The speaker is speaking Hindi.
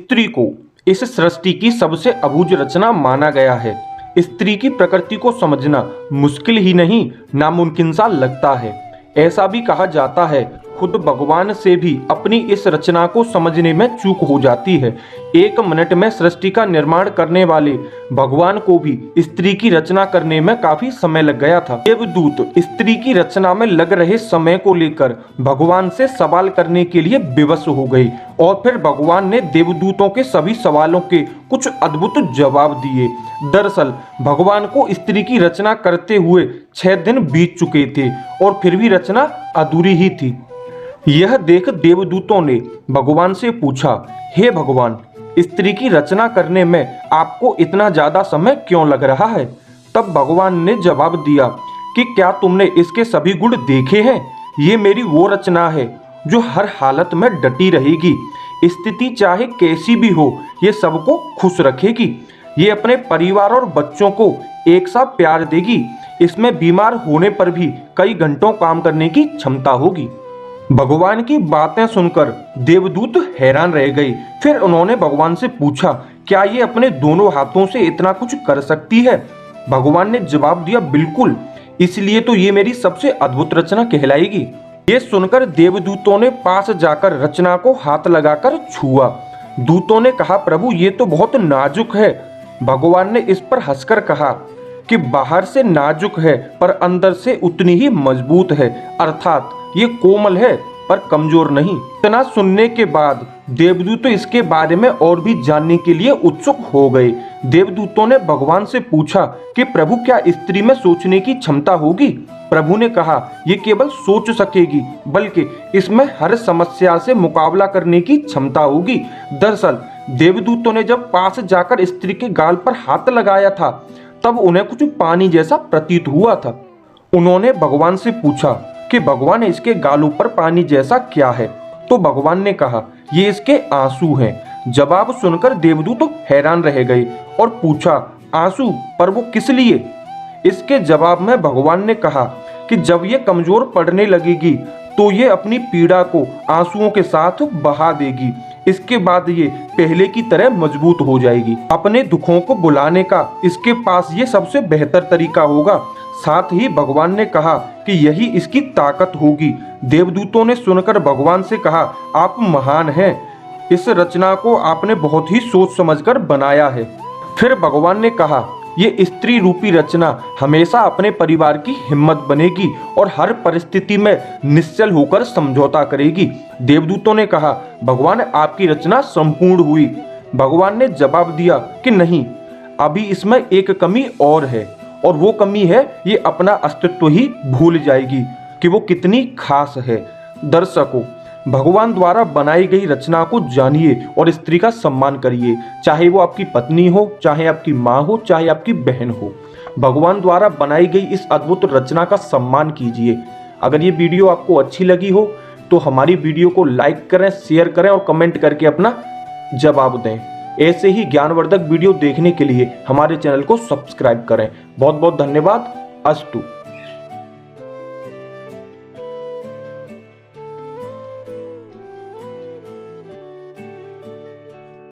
स्त्री को इस सृष्टि की सबसे अबूझ रचना माना गया है। स्त्री की प्रकृति को समझना मुश्किल ही नहीं, नामुमकिन सा लगता है। ऐसा भी कहा जाता है खुद भगवान से भी अपनी इस रचना को समझने में चूक हो जाती है। 1 मिनट में सृष्टि का निर्माण करने वाले भगवान को भी स्त्री की रचना करने में काफी समय लग गया था। देवदूत स्त्री की रचना में लग रहे समय को लेकर भगवान से सवाल करने के लिए विवश हो गए और फिर भगवान ने देवदूतों के सभी सवालों के कुछ अद्भुत जवाब दिए। दरअसल भगवान को स्त्री की रचना करते हुए 6 दिन बीत चुके थे और फिर भी रचना अधूरी ही थी। यह देख देवदूतों ने भगवान से पूछा, हे भगवान, स्त्री की रचना करने में आपको इतना ज्यादा समय क्यों लग रहा है? तब भगवान ने जवाब दिया कि क्या तुमने इसके सभी गुण देखे हैं? ये मेरी वो रचना है जो हर हालत में डटी रहेगी। स्थिति चाहे कैसी भी हो, ये सबको खुश रखेगी। ये अपने परिवार और बच्चों को एक साथ प्यार देगी। इसमें बीमार होने पर भी कई घंटों काम करने की क्षमता होगी। भगवान की बातें सुनकर देवदूत हैरान रह गए। फिर उन्होंने भगवान से पूछा, क्या ये अपने दोनों हाथों से इतना कुछ कर सकती है? भगवान ने जवाब दिया, बिल्कुल, इसलिए तो ये मेरी सबसे अद्भुत रचना कहलाएगी। ये सुनकर देवदूतों ने पास जाकर रचना को हाथ लगाकर छुआ। दूतों ने कहा, प्रभु ये तो बहुत नाजुक है। भगवान ने इस पर हंसकर कहा कि बाहर से नाजुक है पर अंदर से उतनी ही मजबूत है, अर्थात ये कोमल है पर कमजोर नहीं। इतना सुनने के बाद देवदूत तो इसके बारे में और भी जानने के लिए उत्सुक हो गए। देवदूतों ने भगवान से पूछा कि प्रभु क्या स्त्री में सोचने की क्षमता होगी? प्रभु ने कहा, ये केवल सोच सकेगी बल्कि इसमें हर समस्या से मुकाबला करने की क्षमता होगी। दरअसल देवदूतों ने जब पास जाकर स्त्री के गाल पर हाथ लगाया था तब उन्हें कुछ पानी जैसा प्रतीत हुआ था। उन्होंने भगवान से पूछा कि भगवान इसके गालों पर पानी जैसा क्या है? तो भगवान ने कहा, ये इसके आंसू हैं। जवाब सुनकर देवदूत तो हैरान रह गए और पूछा, आंसू? पर वो किस लिए? इसके जवाब में भगवान ने कहा कि जब ये कमजोर पड़ने लगेगी तो ये अपनी पीड़ा को आंसुओं के साथ बहा देगी। इसके बाद ये पहले की तरह मजबूत हो जाएगी। अपने दुखों को बुलाने का इसके पास ये सबसे बेहतर तरीका होगा। साथ ही भगवान ने कहा कि यही इसकी ताकत होगी। देवदूतों ने सुनकर भगवान से कहा, आप महान हैं। इस रचना को आपने बहुत ही सोच समझकर बनाया है। फिर भगवान ने कहा, ये स्त्री रूपी रचना हमेशा अपने परिवार की हिम्मत बनेगी और हर परिस्थिति में निश्चल होकर समझौता करेगी। देवदूतों ने कहा, भगवान आपकी रचना संपूर्ण हुई। भगवान ने जवाब दिया कि नहीं, अभी इसमें एक कमी और है, और वो कमी है ये अपना अस्तित्व ही भूल जाएगी कि वो कितनी खास है। दर्शकों, भगवान द्वारा बनाई गई रचना को जानिए और स्त्री का सम्मान करिए, चाहे वो आपकी पत्नी हो, चाहे आपकी माँ हो, चाहे आपकी बहन हो। भगवान द्वारा बनाई गई इस अद्भुत रचना का सम्मान कीजिए। अगर ये वीडियो आपको अच्छी लगी हो तो हमारी वीडियो को लाइक करें, शेयर करें और कमेंट करके अपना जवाब दें। ऐसे ही ज्ञानवर्धक वीडियो देखने के लिए हमारे चैनल को सब्सक्राइब करें। बहुत बहुत धन्यवाद। अस्तु।